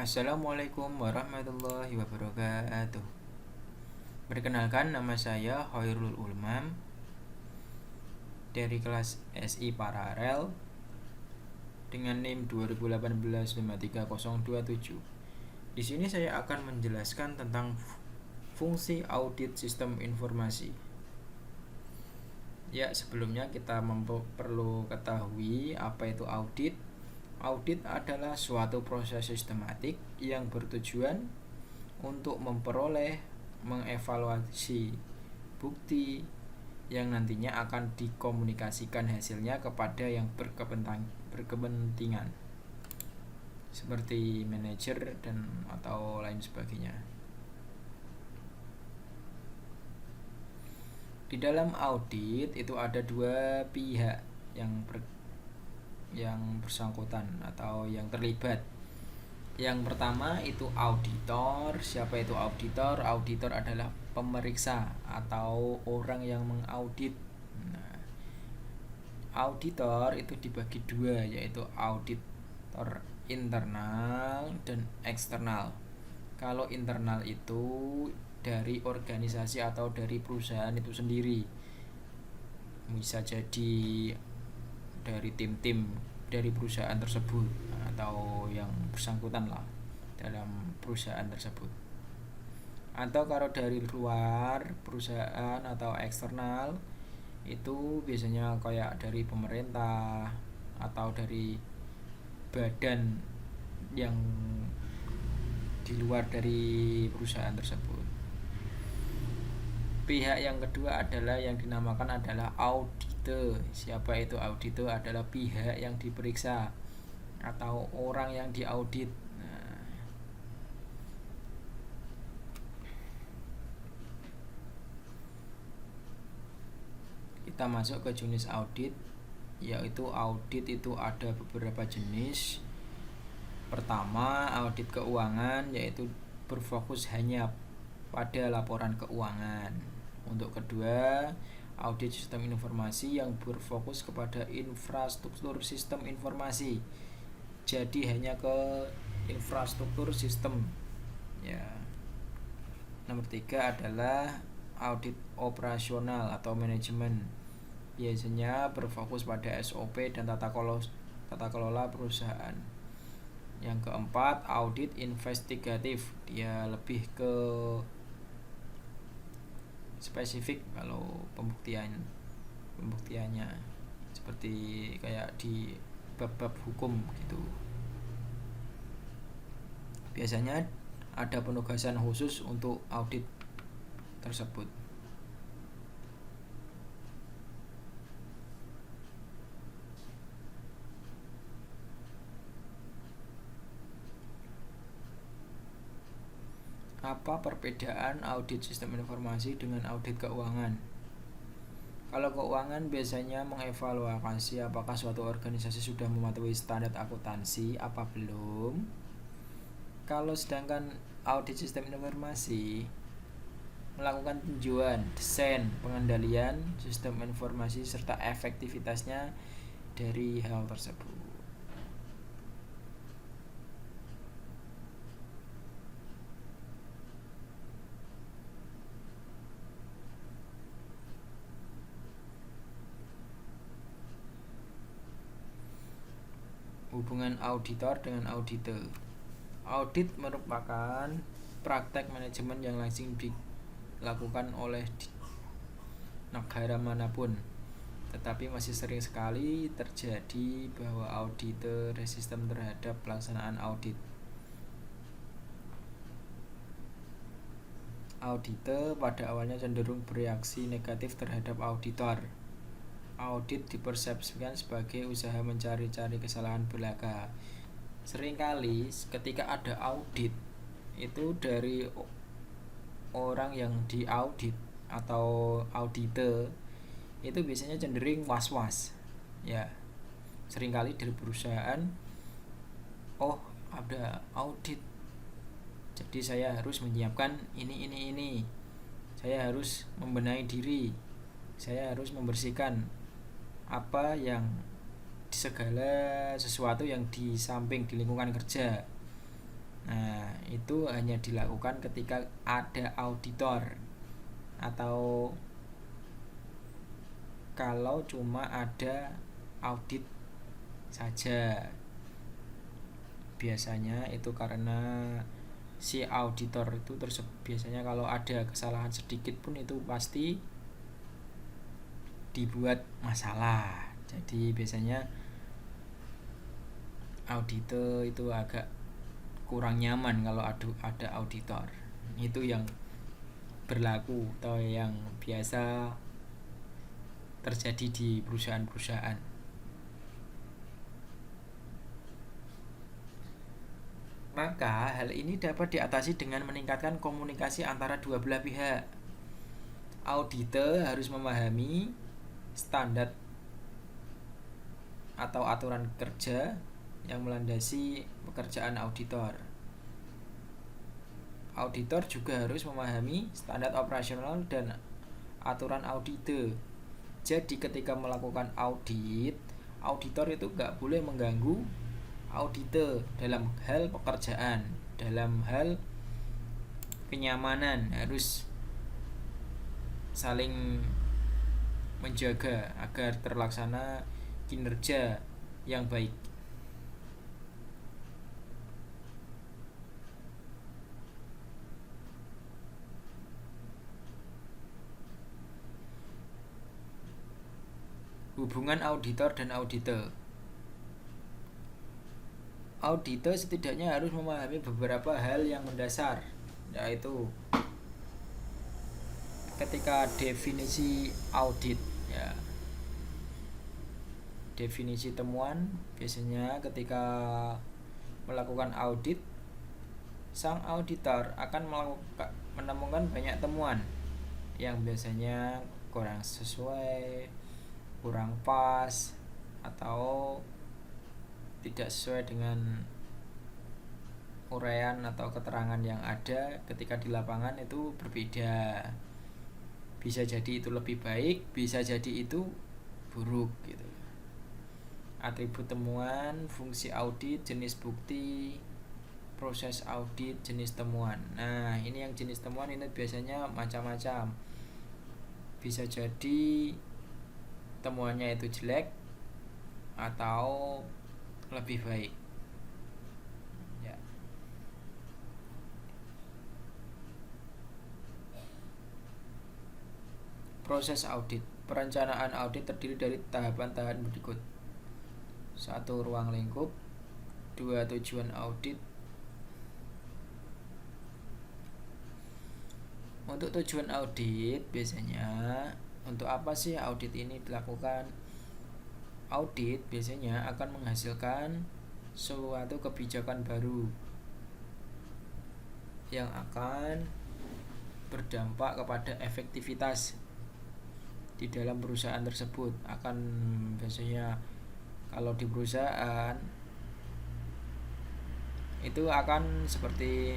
Assalamualaikum warahmatullahi wabarakatuh. Perkenalkan, nama saya Hoirul Ulmam dari kelas SI Paralel dengan NIM 2018-53027. Di sini saya akan menjelaskan tentang fungsi audit sistem informasi. Ya, sebelumnya kita perlu ketahui apa itu audit. Audit adalah suatu proses sistematik yang bertujuan untuk memperoleh, mengevaluasi bukti yang nantinya akan dikomunikasikan hasilnya kepada yang berkepentingan seperti manajer dan atau lain sebagainya. Di dalam audit itu ada dua pihak yang bersangkutan atau yang terlibat. Yang pertama itu auditor. Siapa itu auditor? Auditor adalah pemeriksa atau orang yang mengaudit. Nah, auditor itu dibagi dua, yaitu auditor internal dan eksternal. Kalau internal itu dari organisasi atau dari perusahaan itu sendiri, bisa jadi dari tim-tim dari perusahaan tersebut atau yang bersangkutan lah dalam perusahaan tersebut. Atau kalau dari luar perusahaan atau eksternal itu biasanya kayak dari pemerintah atau dari badan yang di luar dari perusahaan tersebut. Pihak yang kedua adalah yang dinamakan adalah auditor. Siapa itu auditor? Adalah pihak yang diperiksa atau orang yang diaudit. Nah, kita masuk ke jenis audit, yaitu audit itu ada beberapa jenis. Pertama, audit keuangan, yaitu berfokus hanya pada laporan keuangan. Untuk kedua, audit sistem informasi yang berfokus kepada infrastruktur sistem informasi. Jadi hanya ke infrastruktur sistem. Ya. Nomor 3 adalah audit operasional atau manajemen. Biasanya berfokus pada SOP dan tata kelola perusahaan. Yang keempat, audit investigatif. Dia lebih ke spesifik kalau pembuktiannya seperti kayak di bab-bab hukum gitu. Biasanya ada penugasan khusus untuk audit tersebut. Apa perbedaan audit sistem informasi dengan audit keuangan? Kalau keuangan biasanya mengevaluasi apakah suatu organisasi sudah mematuhi standar akuntansi apa belum. Kalau sedangkan audit sistem informasi melakukan tinjauan, desain, pengendalian sistem informasi serta efektivitasnya dari hal tersebut. Hubungan auditor dengan auditor. Audit merupakan praktek manajemen yang langsung dilakukan oleh negara manapun, tetapi masih sering sekali terjadi bahwa auditor resisten terhadap pelaksanaan audit. Auditor pada awalnya cenderung bereaksi negatif terhadap auditor. Audit dipersepsikan sebagai usaha mencari-cari kesalahan belaka. Seringkali ketika ada audit itu dari orang yang diaudit atau auditor itu biasanya cenderung was-was. Ya, seringkali dari perusahaan, oh ada audit, jadi saya harus menyiapkan ini. Saya harus membenahi diri. Saya harus membersihkan apa yang segala sesuatu yang di samping di lingkungan kerja. Nah, itu hanya dilakukan ketika ada auditor atau kalau cuma ada audit saja. Biasanya itu karena si auditor itu biasanya kalau ada kesalahan sedikit pun itu pasti dibuat masalah. Jadi biasanya auditor itu agak kurang nyaman kalau ada auditor. Itu yang berlaku atau yang biasa terjadi di perusahaan-perusahaan. Maka hal ini dapat diatasi dengan meningkatkan komunikasi antara dua belah pihak. Auditor harus memahami standar atau aturan kerja yang melandasi pekerjaan auditor. Auditor juga harus memahami standar operasional dan aturan auditor. Jadi ketika melakukan audit, auditor itu nggak boleh mengganggu auditor dalam hal pekerjaan, dalam hal kenyamanan, harus saling menjaga agar terlaksana kinerja yang baik. Hubungan auditor dan auditor. Auditor setidaknya harus memahami beberapa hal yang mendasar, yaitu ketika definisi audit, ya, definisi temuan. Biasanya ketika melakukan audit, sang auditor akan menemukan banyak temuan yang biasanya kurang sesuai, kurang pas, atau tidak sesuai dengan uraian atau keterangan yang ada ketika di lapangan itu berbeda. Bisa jadi itu lebih baik, bisa jadi itu buruk gitu. Atribut temuan, fungsi audit, jenis bukti, proses audit, jenis temuan. Nah, ini yang jenis temuan ini biasanya macam-macam. Bisa jadi temuannya itu jelek atau lebih baik. Ya. Proses audit. Perencanaan audit terdiri dari tahapan-tahapan berikut. 1. Ruang lingkup. 2. Tujuan audit. Untuk tujuan audit biasanya untuk apa sih audit ini dilakukan? Audit biasanya akan menghasilkan suatu kebijakan baru yang akan berdampak kepada efektivitas di dalam perusahaan tersebut. Akan biasanya kalau di perusahaan itu akan seperti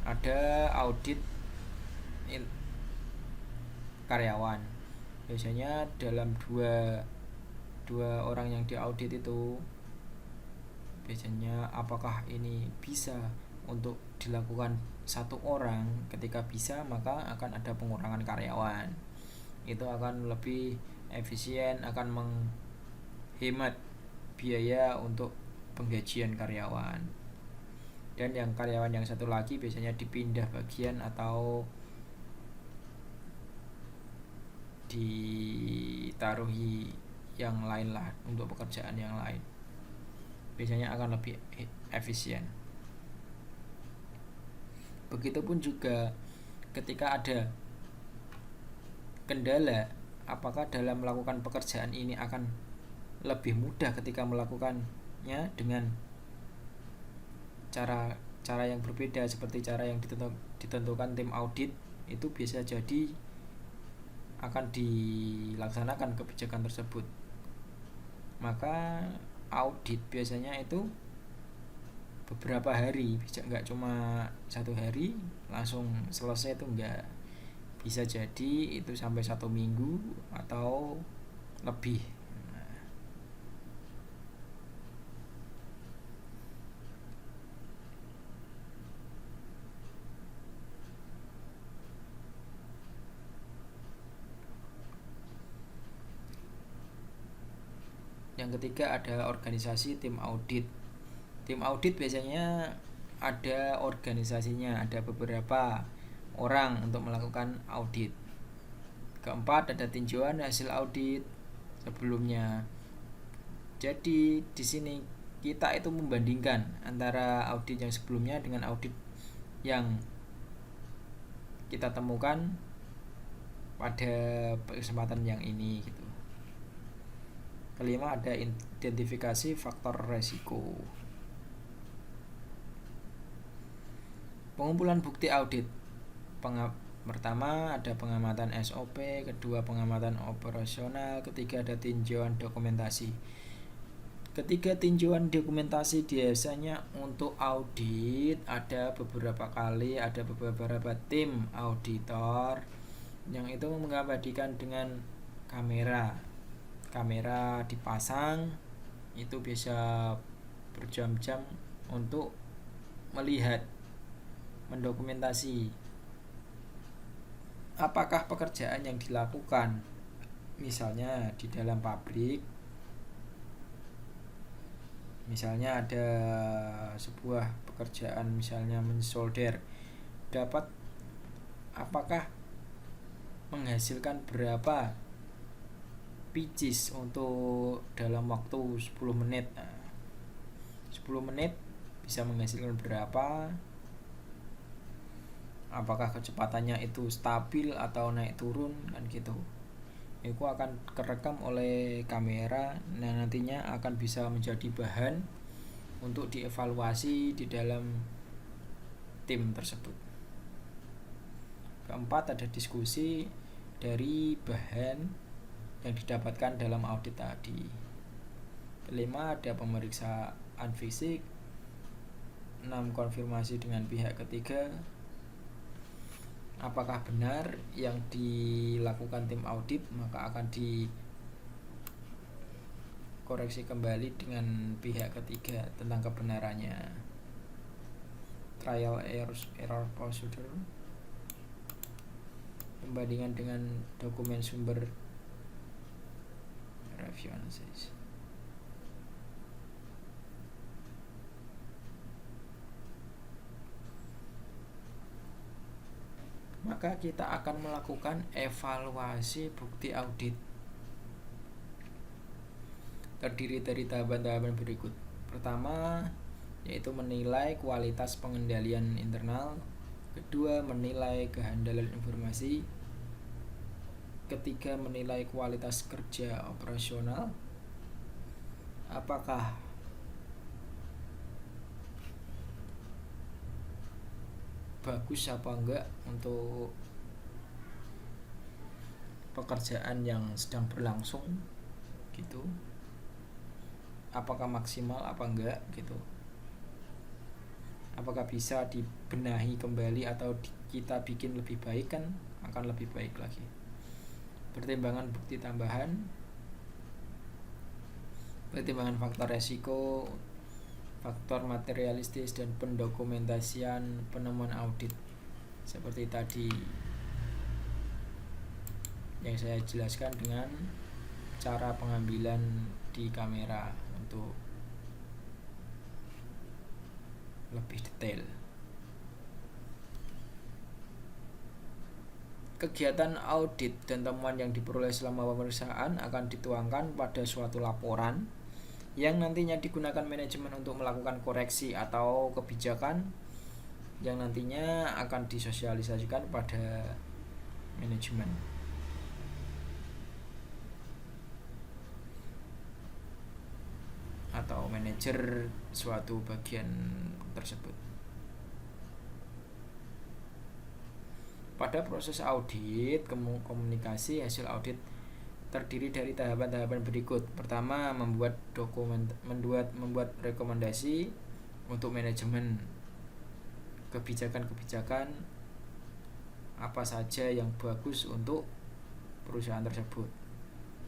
ada audit karyawan. Biasanya dalam dua orang yang diaudit itu biasanya apakah ini bisa untuk dilakukan satu orang. Ketika bisa, maka akan ada pengurangan karyawan. Itu akan lebih efisien, akan menghemat biaya untuk penggajian karyawan. Dan yang karyawan yang satu lagi biasanya dipindah bagian atau ditaruhi yang lain lah untuk pekerjaan yang lain. Biasanya akan lebih efisien. Begitupun juga ketika ada kendala, apakah dalam melakukan pekerjaan ini akan lebih mudah ketika melakukannya dengan cara yang berbeda seperti cara yang ditentukan tim audit. Itu bisa jadi akan dilaksanakan kebijakan tersebut. Maka audit biasanya itu beberapa hari, bisa nggak cuma 1 hari langsung selesai, itu nggak. Bisa jadi itu sampai 1 minggu atau lebih. Yang ketiga ada organisasi tim audit. Tim audit biasanya ada organisasinya, ada beberapa orang untuk melakukan audit. Keempat ada tinjauan hasil audit sebelumnya. Jadi di sini kita itu membandingkan antara audit yang sebelumnya dengan audit yang kita temukan pada kesempatan yang ini gitu. Kelima ada identifikasi faktor resiko. Pengumpulan bukti audit. Pertama ada pengamatan SOP, kedua pengamatan operasional, ketiga ada tinjauan dokumentasi. Ketika tinjauan dokumentasi biasanya untuk audit ada beberapa kali, ada beberapa tim auditor yang itu mengabadikan dengan kamera. Kamera dipasang itu bisa berjam-jam untuk melihat, mendokumentasi apakah pekerjaan yang dilakukan, misalnya di dalam pabrik. Misalnya ada sebuah pekerjaan misalnya mensolder, dapat apakah menghasilkan berapa pieces untuk dalam waktu 10 menit. 10 menit bisa menghasilkan berapa, apakah kecepatannya itu stabil atau naik turun kan gitu. Itu akan kerekam oleh kamera, nah nantinya akan bisa menjadi bahan untuk dievaluasi di dalam tim tersebut. Keempat ada diskusi dari bahan yang didapatkan dalam audit tadi. Kelima ada pemeriksaan fisik. 6 konfirmasi dengan pihak ketiga. Apakah benar yang dilakukan tim audit, maka akan dikoreksi kembali dengan pihak ketiga tentang kebenarannya. Trial error procedure. Pembandingan dengan dokumen sumber review analysis. Maka kita akan melakukan evaluasi bukti audit. Terdiri dari tahapan-tahapan berikut. Pertama, yaitu menilai kualitas pengendalian internal. Kedua, menilai kehandalan informasi. Ketiga, menilai kualitas kerja operasional. Apakah bagus apa enggak untuk pekerjaan yang sedang berlangsung gitu, apakah maksimal apa enggak gitu, apakah bisa dibenahi kembali atau kita bikin lebih baik, kan akan lebih baik lagi. Pertimbangan bukti tambahan, pertimbangan faktor resiko, faktor materialistis, dan pendokumentasian penemuan audit seperti tadi yang saya jelaskan dengan cara pengambilan di kamera untuk lebih detail. Kegiatan audit dan temuan yang diperoleh selama pemeriksaan akan dituangkan pada suatu laporan yang nantinya digunakan manajemen untuk melakukan koreksi atau kebijakan yang nantinya akan disosialisasikan pada manajemen atau manajer suatu bagian tersebut. Pada proses audit, komunikasi hasil audit terdiri dari tahapan-tahapan berikut. Pertama, membuat rekomendasi untuk manajemen, kebijakan-kebijakan apa saja yang bagus untuk perusahaan tersebut.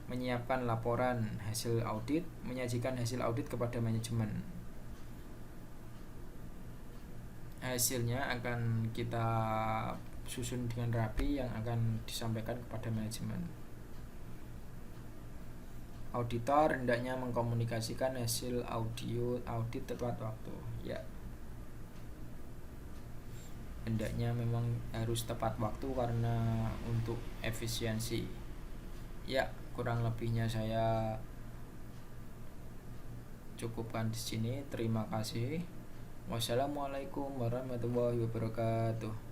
Menyiapkan laporan hasil audit, menyajikan hasil audit kepada manajemen. Hasilnya akan kita susun dengan rapi yang akan disampaikan kepada manajemen. Auditor hendaknya mengkomunikasikan hasil audit tepat waktu. Ya, hendaknya memang harus tepat waktu karena untuk efisiensi. Ya, kurang lebihnya saya cukupkan di sini. Terima kasih. Wassalamualaikum warahmatullahi wabarakatuh.